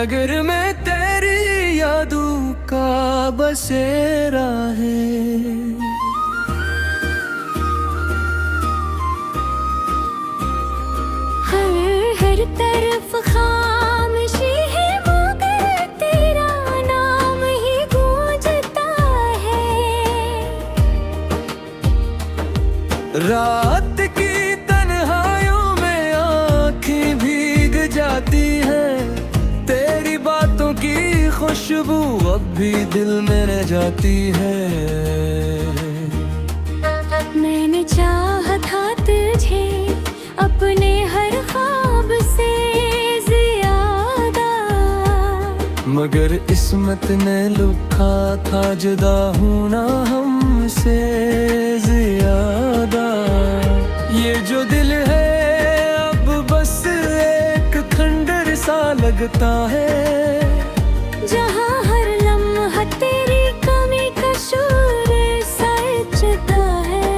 नगर में तेरी यादों का बसेरा है। हर तरफ खामोशी है मगर तेरा नाम ही गूंजता है। रात की तन्हाइयों में आँखें भीग जाती हैं, तेरी बातों की खुशबू अब भी दिल में रह जाती है। मैंने चाहा था तुझे अपने हर ख्वाब से ज्यादा, मगर किस्मत ने लिखा था जुदा होना हमसे ज्यादा। ये जो दिल है अब बस एक खंडर सा लगता है, जहाँ हर लम्हा तेरी कमी का शोर सजता है।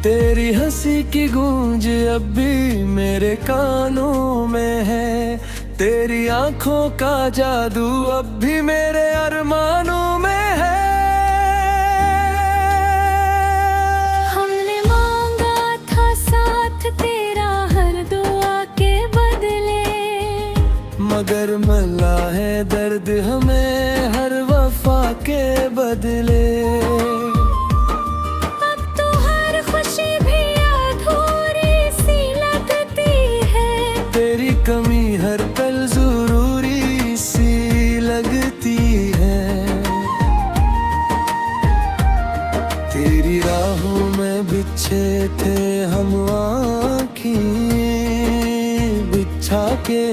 तेरी हंसी की गूंज अब भी मेरे कानों में है, तेरी आंखों का जादू अब भी मेरे अरमानों में है। हमने मांगा था साथ तेरा हर दुआ के बदले, मगर मिला है दर्द हमें हर वफा के बदले। कमी हर पल जरूरी सी लगती है, तेरी राहों में बिछे थे हम आँखें बिछा के,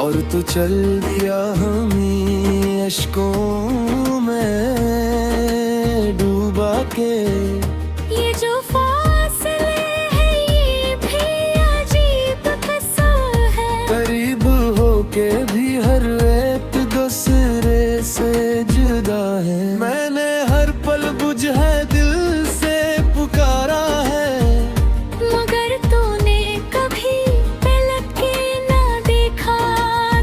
और तू चल दिया हमें अश्कों में डूबा के। ये जो के भी हर एक दूसरे से जुदा है। मैंने हर पल बुझा दिल से पुकारा है, मगर तूने कभी पलट के ना देखा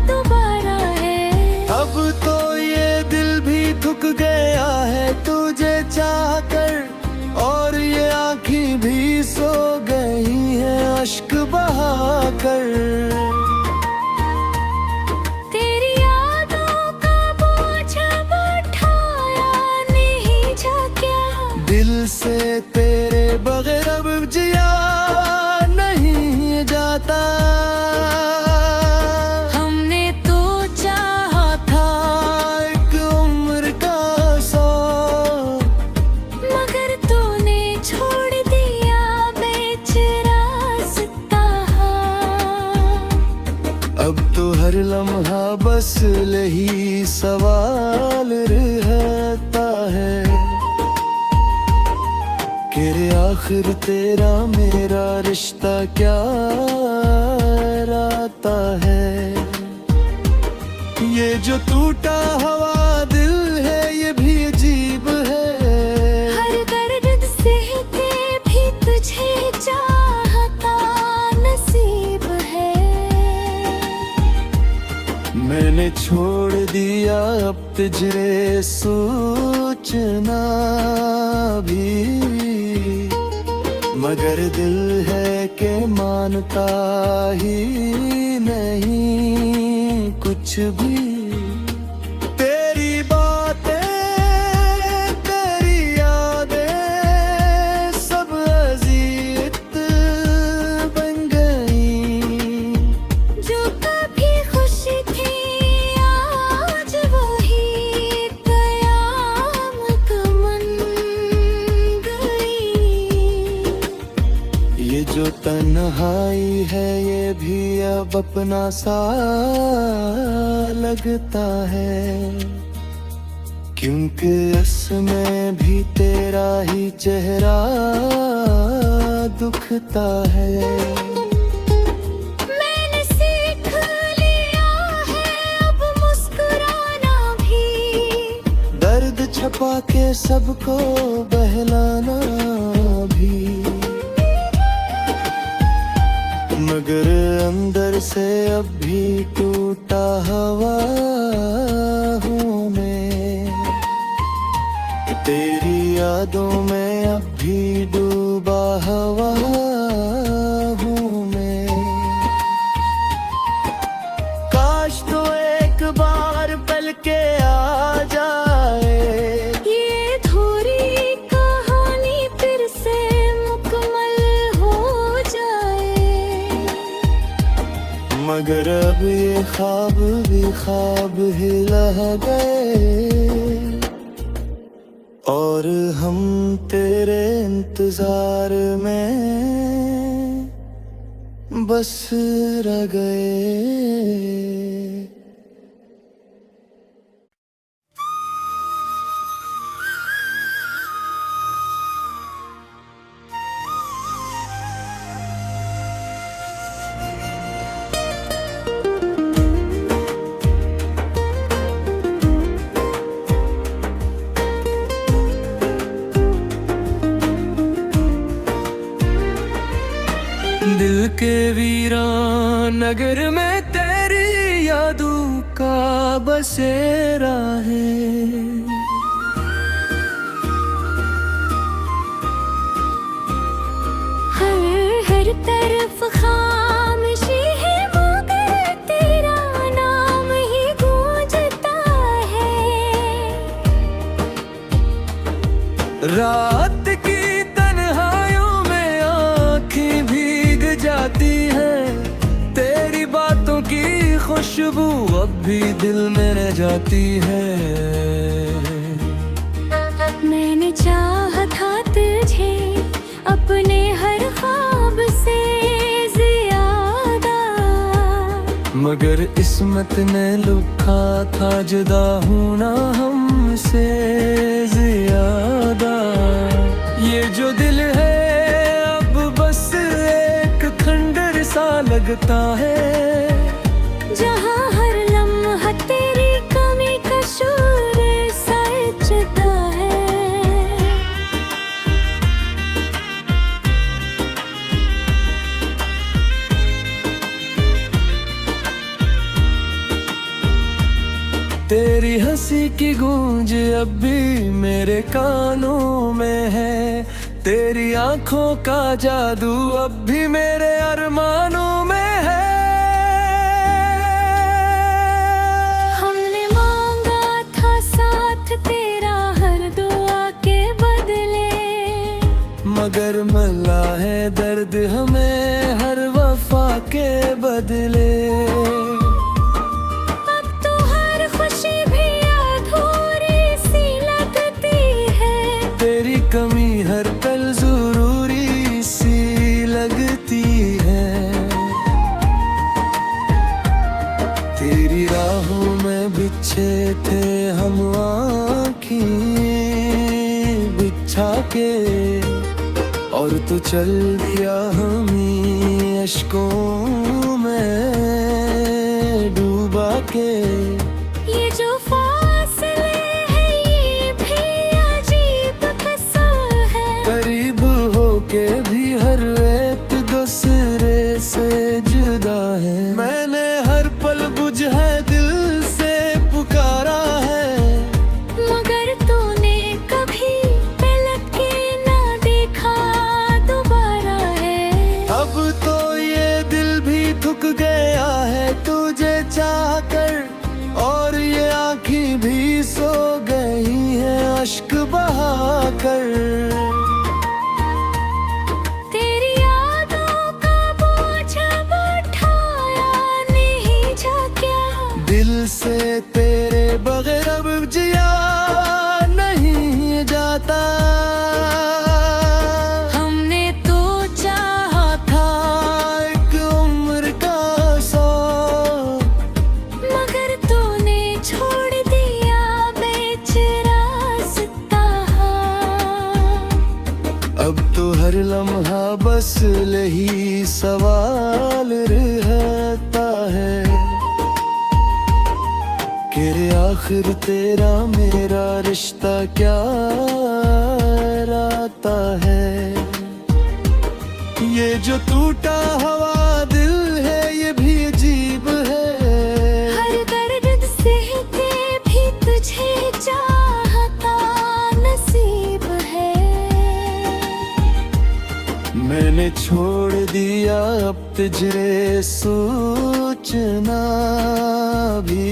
दोबारा है। अब तो ये दिल भी थक गया है तुझे चाहकर, और ये आँखें भी सो गई हैं अश्क बहाकर। दिल से तेरे बगैर अब जिया नहीं जाता। हमने तो चाहा था एक उम्र का सौर, मगर तूने छोड़ दिया बेच रास्ता। अब तो हर लम्हा बस यही सवाल रहता है कि आखिर तेरा मेरा रिश्ता क्या रहता है। ये जो टूटा हुआ दिल है ये भी अजीब है, हर दर्द से भी तुझे चाहता नसीब है। मैंने छोड़ दिया अब तुझे सोचना भी, मगर दिल है कि मानता ही नहीं कुछ भी। तेरी बातें तेरी यादें सब अजीत बन गई, जो कभी खुशी थी आज वही कयामत बन गई। ये जो तन्हाई है ये भी अब अपना सा लगता है, क्योंकि इसमें भी तेरा ही चेहरा दुखता है। मैंने सीख लिया है अब मुस्कुराना भी, दर्द छपा के सबको बहलाना भी, मगर अंदर से अब भी टूटा हुआ हूँ मैं। तेरी यादों में अब भी डूबा हुआ हूँ मैं। काश तो एक बार पल के आ जाए, ये थोड़ी कहानी फिर से मुकम्मल हो जाए। मगर अब ये ख्वाब भी ख्वाब ही रह गए, और हम तेरे इंतजार में बस रह गए। दिल के वीरान नगर में तेरी यादों का बसेरा है। हर तरफ खामोशी है, मगर तेरा नाम ही गूंजता है। रात की तन्हाइयों में आँखें भीग जाती हैं, तेरी बातों की खुशबू अब भी दिल में रह जाती है। मैंने चाहा था तुझे अपने हर ख्वाब से ज्यादा, मगर किस्मत ने लिखा था जुदा होना हमसे ज्यादा। ये जो दिल है अब बस एक खंडर सा लगता है, जहाँ हर लम्हा तेरी कमी का शोर सजता है। तेरी हंसी की गूंज अब भी मेरे कानों में है, तेरी आंखों का जादू अब भी मेरे अरमानों में है। हमने मांगा था साथ तेरा हर दुआ के बदले, मगर मिला है दर्द हमें हर वफा के बदले। कमी हर पल जरूरी सी लगती है, तेरी राहों में बिछे थे हम आँखें बिछा के, और तू चल दिया हमें अश्कों में डूबा के। ये जो फासले हैं ये भी अजीब किस्सा है, करीब होके भी हर एक दूसरे से जुदा है। मैंने हर पल बुझा दिल से पुकारा है, मगर तूने कभी पलट के ना देखा दोबारा है। अब तो ये दिल भी थक गया है तुझे चाहकर, और ये आँखें भी सो गई हैं अश्क बहाकर। तेरी यादों का बोझ अब उठाया नहीं जा क्या, दिल से तेरे बगैर अब जिया नहीं जाता। हमने तो चाहा था एक उम्र का सौर, मगर तूने छोड़ दिया बेच रास्ता। अब तो हर लम्हा बस यही सवाल रहता है कि मगर आखिर तेरा मेरा रिश्ता क्या राता है। ये जो टूटा हुआ दिल है ये भी अजीब है। हर दर्द से के भी तुझे चाहता नसीब है। मैंने छोड़ दिया अब तुझे सोचना भी,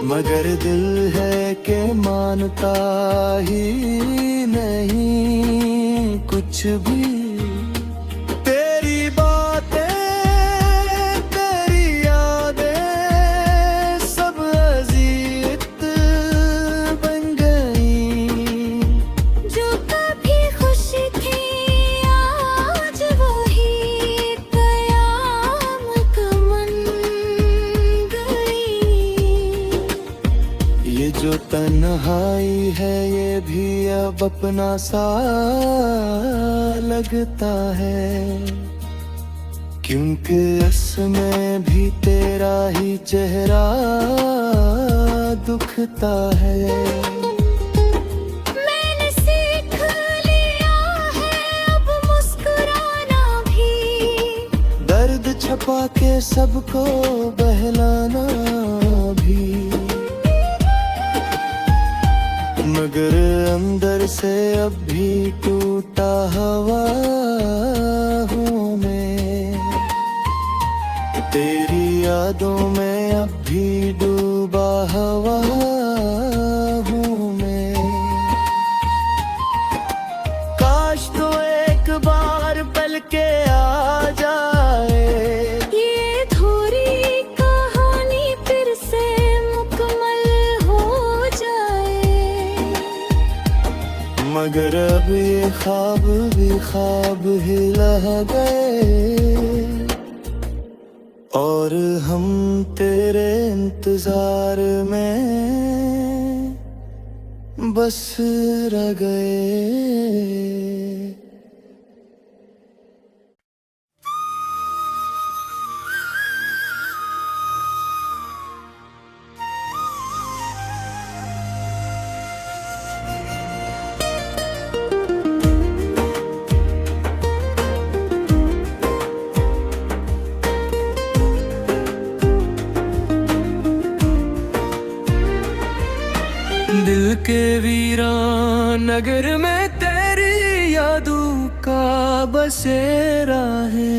मगर दिल है कि मानता ही नहीं कुछ भी। तेरी बातें तेरी यादें सब अजीत बन गई। जो कभी खुशी थी आज वही कयामत बन गई। ये जो तन्हाई है ये भी अब अपना सा लगता है, क्योंकि इसमें भी तेरा ही चेहरा दुखता है। मैंने सीख लिया है अब मुस्कुराना भी, दर्द छपा के सबको बहलाना भी, मगर अंदर से अब भी टूटा हुआ हूँ मैं। तेरी यादों में अब भी डूबा हुआ हूँ मैं। काश तो एक बार पल के आ जाए, ये थोड़ी कहानी फिर से मुकम्मल हो जाए। मगर अब ये ख्वाब भी ख्वाब ही रह गए, और हम तेरे इंतजार में बस रह गए। दिल के वीरान नगर में तेरी यादों का बसेरा है।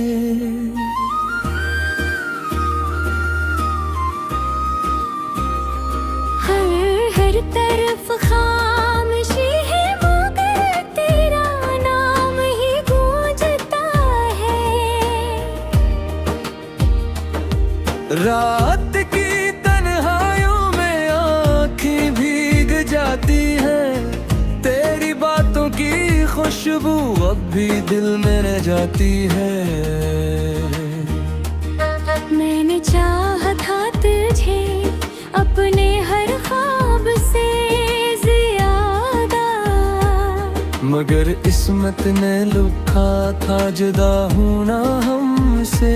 हर तरफ खामोशी है मगर तेरा नाम ही गूंजता है। रात की तन्हाइयों में आँखें भीग जाती हैं, तेरी बातों की खुशबू अब भी दिल में रह जाती है। मैंने चाहा था तुझे अपने हर ख्वाब से ज्यादा, मगर किस्मत ने लिखा था जुदा होना हमसे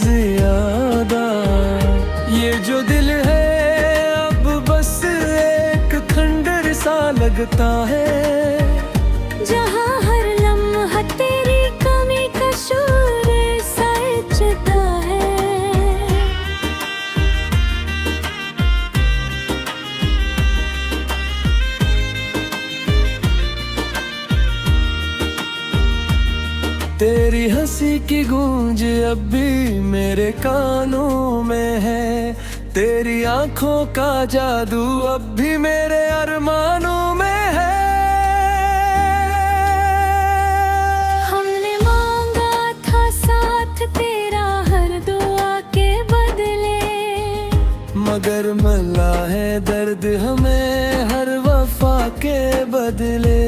ज्यादा। ये जो दिल है अब बस एक खंडर सा लगता है, जहाँ हर लम्हा तेरी कमी का शोर सजता है। तेरी हंसी की गूंज अब भी मेरे कानों में है, तेरी आंखों का जादू अब भी मेरे अरमानों में है। हमने मांगा था साथ तेरा हर दुआ के बदले, मगर मिला है दर्द हमें हर वफा के बदले।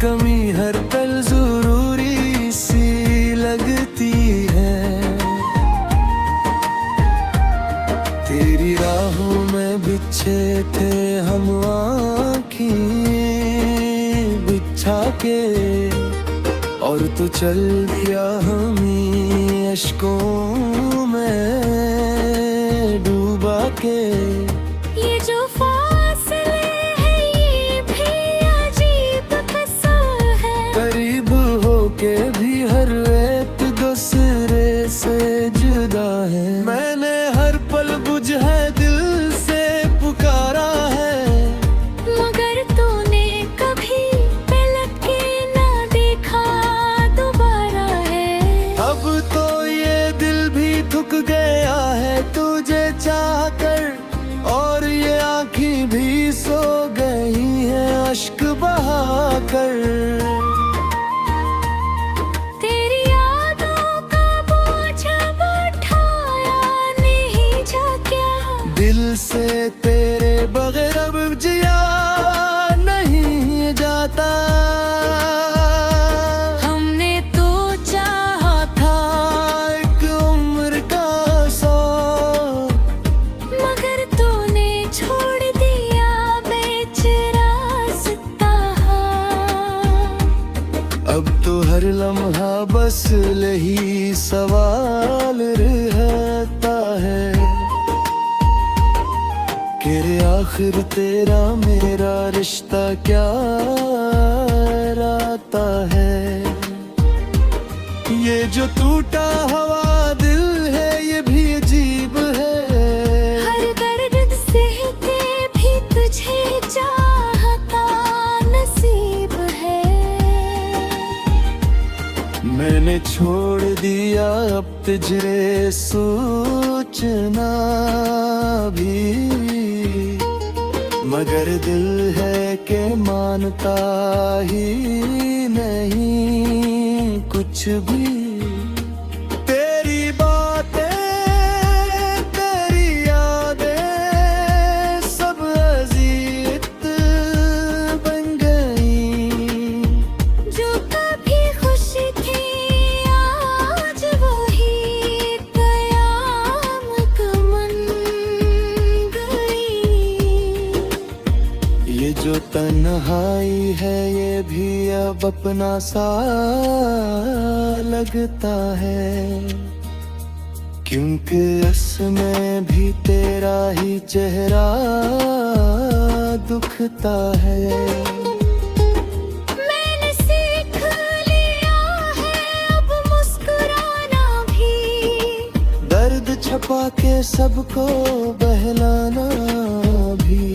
कमी हर पल जरूरी सी लगती है, तेरी राहों में बिछे थे हम आँखें बिछा के, और तू चल दिया हमें अश्कों में डूबा के। ये जो फासले हैं ये भी अजीब कसम है, करीब होके भी हर एक दूसरे से जुदा है। मैंने हर पल बुझे दिल से पुकारा है, मगर तूने कभी पलट के ना देखा दोबारा है। अब तो ये दिल भी थक गया है तुझे चाह कर, और ये आँखें भी सो गई हैं अश्क बहा कर। तेरी यादों का बोझ अब उठाया नहीं जा क्या, दिल से तेरे बगैर अब जिया नहीं जाता। हमने तो चाहा था एक उम्र का सौर, मगर तूने छोड़ दिया बेच रास्ता। अब तो हर लम्हा बस यही सवाल रहता है कि आखिर तेरा मेरा रिश्ता क्या रहता है। ये जो टूटा हुआ दिल है ये भी अजीब है, हर दर्द से के भी तुझे चाहता नसीब है। मैंने छोड़ दिया अब तुझे सोचना भी, मगर दिल है कि मानता ही नहीं कुछ भी। तेरी बातें तेरी यादें सब अजीत बन गई, जो कभी खुशी थी आज वही कयामत बन गई। ये जो तन्हाई है ये भी अब अपना सा लगता है, क्योंकि इसमें भी तेरा ही चेहरा दुखता है। मैंने सीख लिया है अब मुस्कुराना भी, दर्द छुपा के सबको बहलाना भी,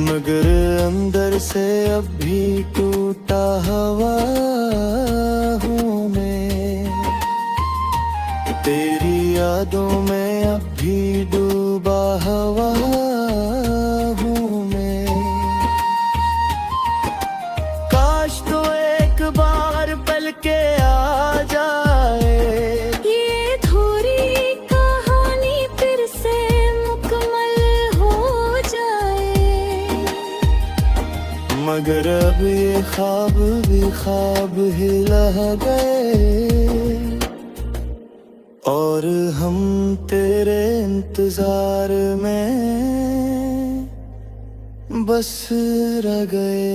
मगर अंदर से अब भी टूटा हुआ हूँ मैं। तेरी यादों में अब भी डूबा हुआ हूँ मैं। काश तो एक बार पल के आ जाए, ये थोड़ी कहानी फिर से मुकम्मल हो जाए। मगर अब ये ख्वाब भी ख्वाब ही रह गए, और हम तेरे इंतजार में बस रह गए।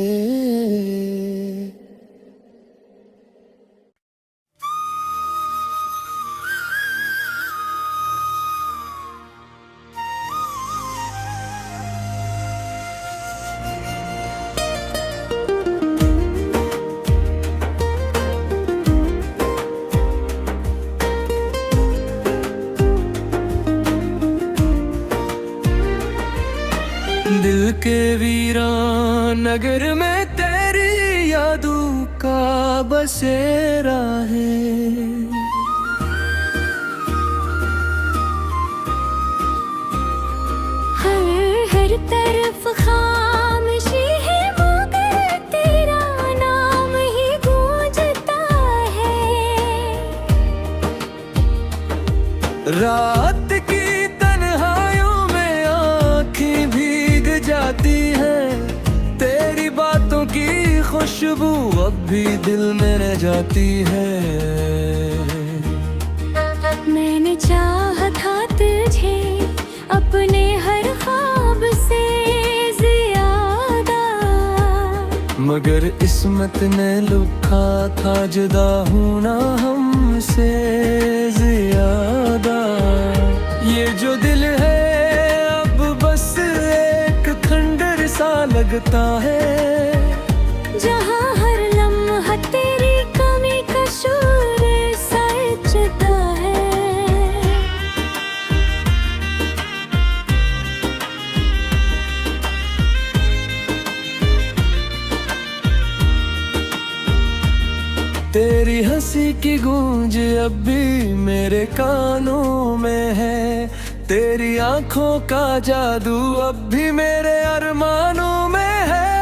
दिल के वीरान नगर में तेरी यादों का बसेरा है। हर तरफ खामोशी है मगर तेरा नाम ही गूंजता है। रात की तन्हाइयों में आँखें भीग जाती हैं, तेरी बातों की खुशबू अब भी दिल में रह जाती है। मैंने चाहा था तुझे अपने हर ख्वाब से ज्यादा, मगर किस्मत ने लिखा था जुदा होना हमसे ज्यादा। ये जो दिल है अब बस एक खंडर सा लगता है, जहाँ हर लम्हा तेरी कमी का शोर सजता है। तेरी हंसी की गूंज अब भी मेरे कानों में है, तेरी आंखों का जादू अब भी मेरे अरमानों में है।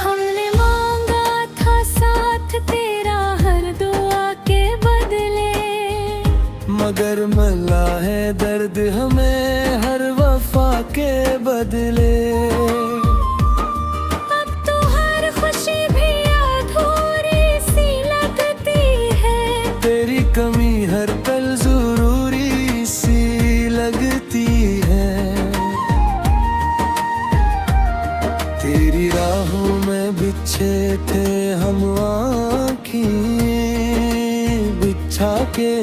हमने मांगा था साथ तेरा हर दुआ के बदले, मगर मिला है दर्द हमें हर वफा के बदले। कमी हर पल जरूरी सी लगती है, तेरी राहों में बिछे थे हम आँखें बिछा के,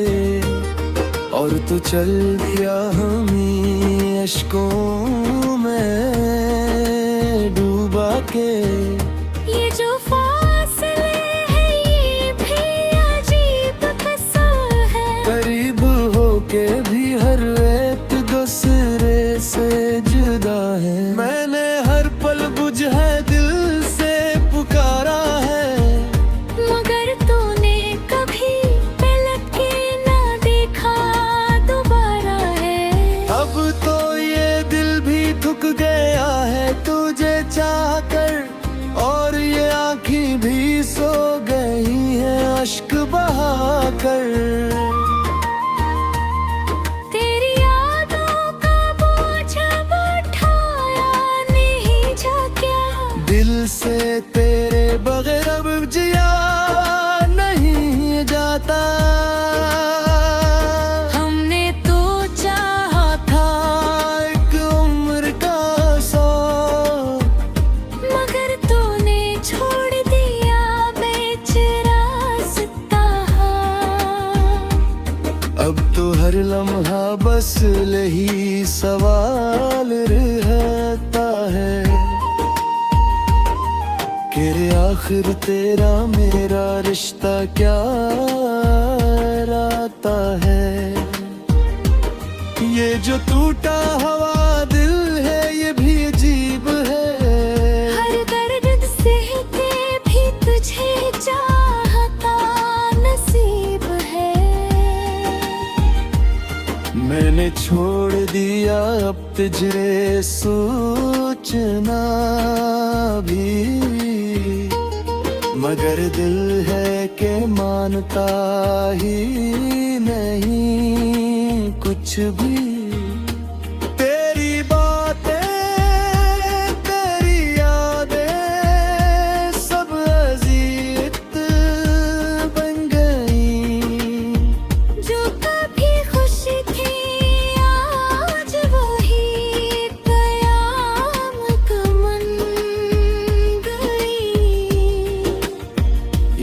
और तू चल दिया हमें अश्कों में डूबा के। ये जो के भी हर एक दूसरे से जुदा है। मैंने हर पल बुझा दिल से पुकारा है, मगर तूने कभी पलट के ना देखा दोबारा है। अब तो ये दिल भी थक गया है तुझे चाहकर, और ये आँखें भी सो गई हैं अश्क बहाकर। दिल से तेरे बगैर अब जिया नहीं जाता। हमने तो चाहा था एक उम्र का सौर, मगर तूने छोड़ दिया बेच रास्ता। अब तो हर लम्हा बस यही सवाल रहता है कि आखिर तेरा मेरा रिश्ता क्या रहता है। ये जो टूटा हुआ दिल है ये भी अजीब है, हर दर्द से के भी तुझे चाहता नसीब है। मैंने छोड़ दिया अब तुझे सोचना भी, मगर दिल है कि मानता ही नहीं कुछ भी। तेरी बातें तेरी यादें सब अजीत बन गई, जो कभी खुशी थी आज वही कयामत बन गई।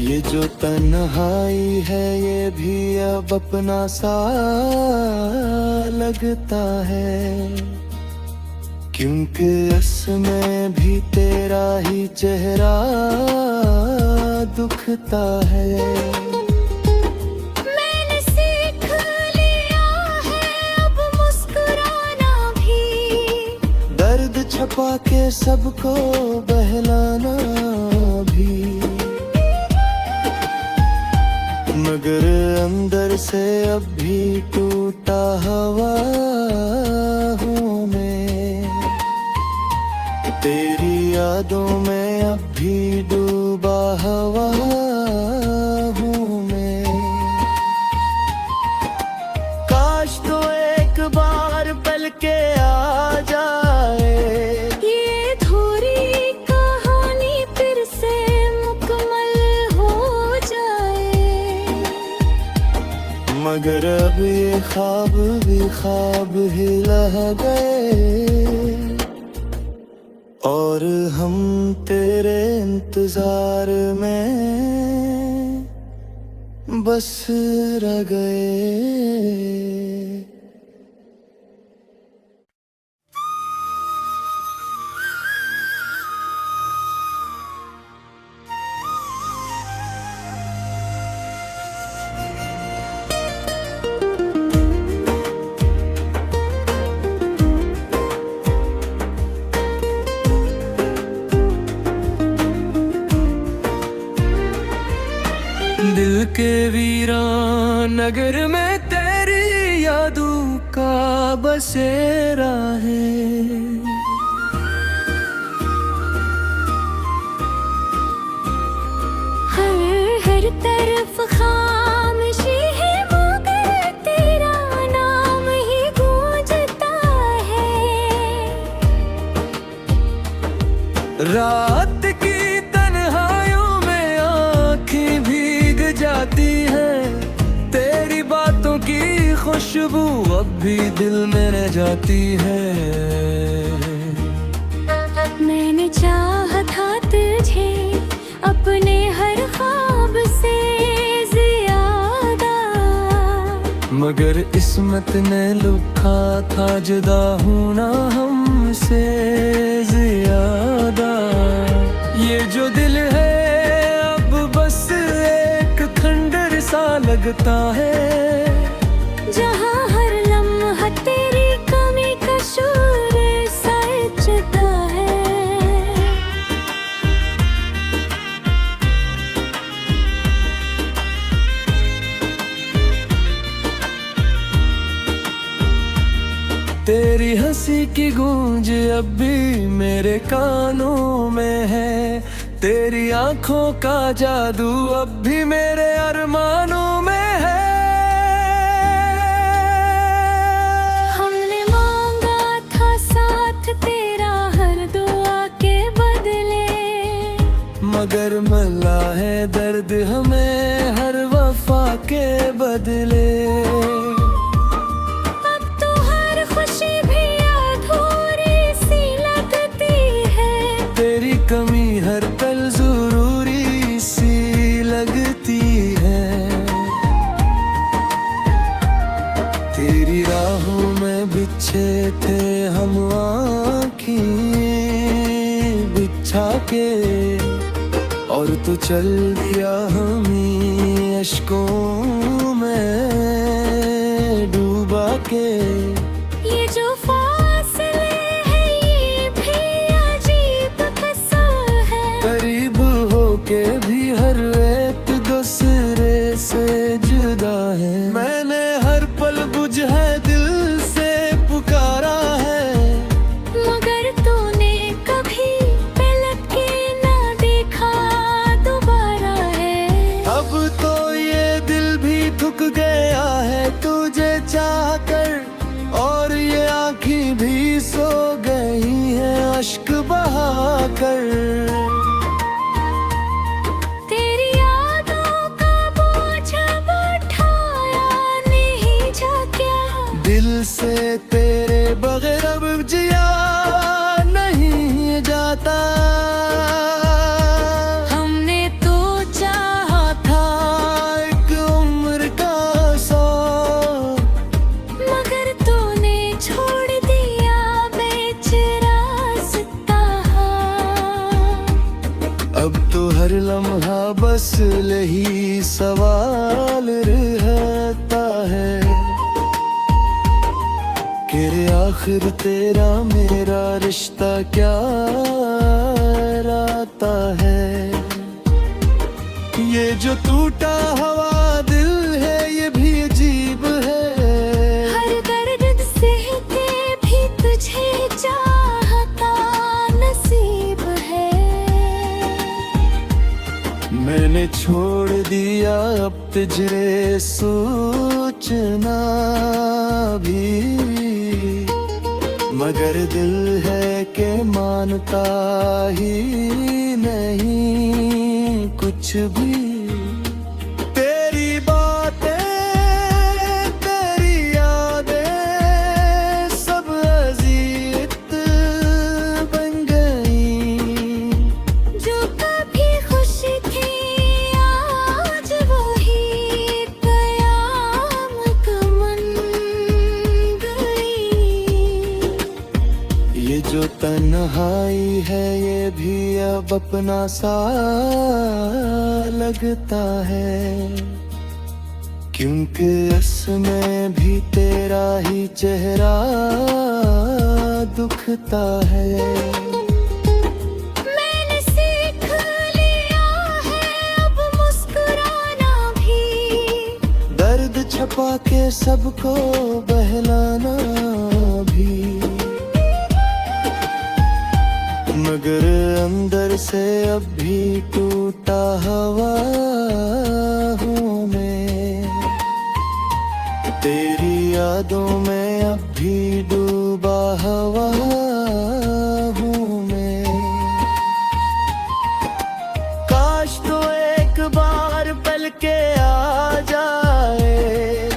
ये जो तन्हाई है ये भी अब अपना सा लगता है, क्योंकि इसमें भी तेरा ही चेहरा दुखता है। मैंने सीख लिया है अब मुस्कुराना भी, दर्द छुपा के सबको बहलाना भी, मगर अंदर से अब भी टूटा हुआ हूँ मैं। तेरी यादों में अब भी डूबा हुआ हूँ मैं। काश तो एक बार पल के आ जाए, ये थोड़ी कहानी फिर से मुकम्मल हो जाए। मगर अब ये ख्वाब भी ख्वाब ही रह गए, और हम तेरे इंतजार में बस रह गए। दिल के वीरान नगर में तेरी यादों का बसेरा है। हर तरफ खामोशी है मगर तेरा नाम ही गूंजता है। रात की तन्हाइयों में आँखें भीग जाती हैं, तेरी बातों की खुशबू अब भी दिल में रह जाती है। मैंने चाहा था तुझे अपने हर ख्वाब से ज्यादा, मगर किस्मत ने लिखा था जुदा होना हमसे ज्यादा। ये जो दिल है अब बस एक खंडर सा लगता है, जहाँ हर लम्हा तेरी कमी का शोर सजता है। तेरी हंसी की गूंज अब भी मेरे कानों में है, तेरी आंखों का जादू अब भी मेरे अरमानों में है। हमने मांगा था साथ तेरा हर दुआ के बदले, मगर मिला है दर्द हमें हर वफा के बदले। कमी हर पल जरूरी सी लगती है, तेरी राहों में बिछे थे हम आँखें बिछा के, और तू चल दिया हमें अश्कों में डूबा के। ये जो फासले हैं ये भी अजीब किस्सा है, करीब होके भी हर एक दूसरे से जुदा है। मैंने हर पल बुझा दिल से पुकारा है, मगर तूने कभी पलट के ना देखा दोबारा है। अब तो ये दिल भी थक गया है तुझे चाहकर, और ये आँखें भी सो गई हैं अश्क बहाकर। तेरी यादों का बोझ अब उठाया नहीं जा क्या, दिल से तेरे बगैर अब जिया नहीं जाता। हमने तो चाहा था एक उम्र का सौर, मगर तूने छोड़ दिया बेच रास्ता। अब तो हर लम्हा बस यही सवाल रहता है कि आखिर तेरा मेरा रिश्ता क्या रहता है। ये जो टूटा हुआ दिल है ये भी अजीब है, हर दर्द से के भी तुझे चाहता नसीब है। मैंने छोड़ दिया अब तुझे सोचना भी, मगर दिल है कि मानता ही नहीं कुछ भी। तेरी बातें तेरी यादें सब अजीत बन गई तन्हाई है ये भी अब अपना सा लगता है, क्योंकि इसमें भी तेरा ही चेहरा दुखता है। मैंने सीख लिया है अब मुस्कुराना भी, दर्द छुपा के सबको बहलाना भी, मगर अंदर से अब भी टूटा हुआ हूँ मैं, तेरी यादों में अब भी डूबा हुआ हूँ मैं। काश तो एक बार पल के आ जाए,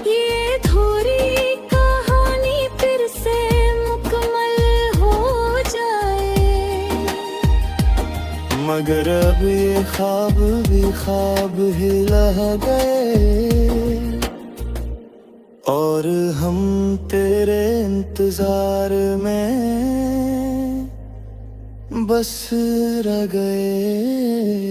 ये थोड़ी कहानी फिर से मुकम्मल हो जाए, मगर अब ये ख्वाब भी ख्वाब ही रह गए, और हम तेरे इंतजार में बस रह गए।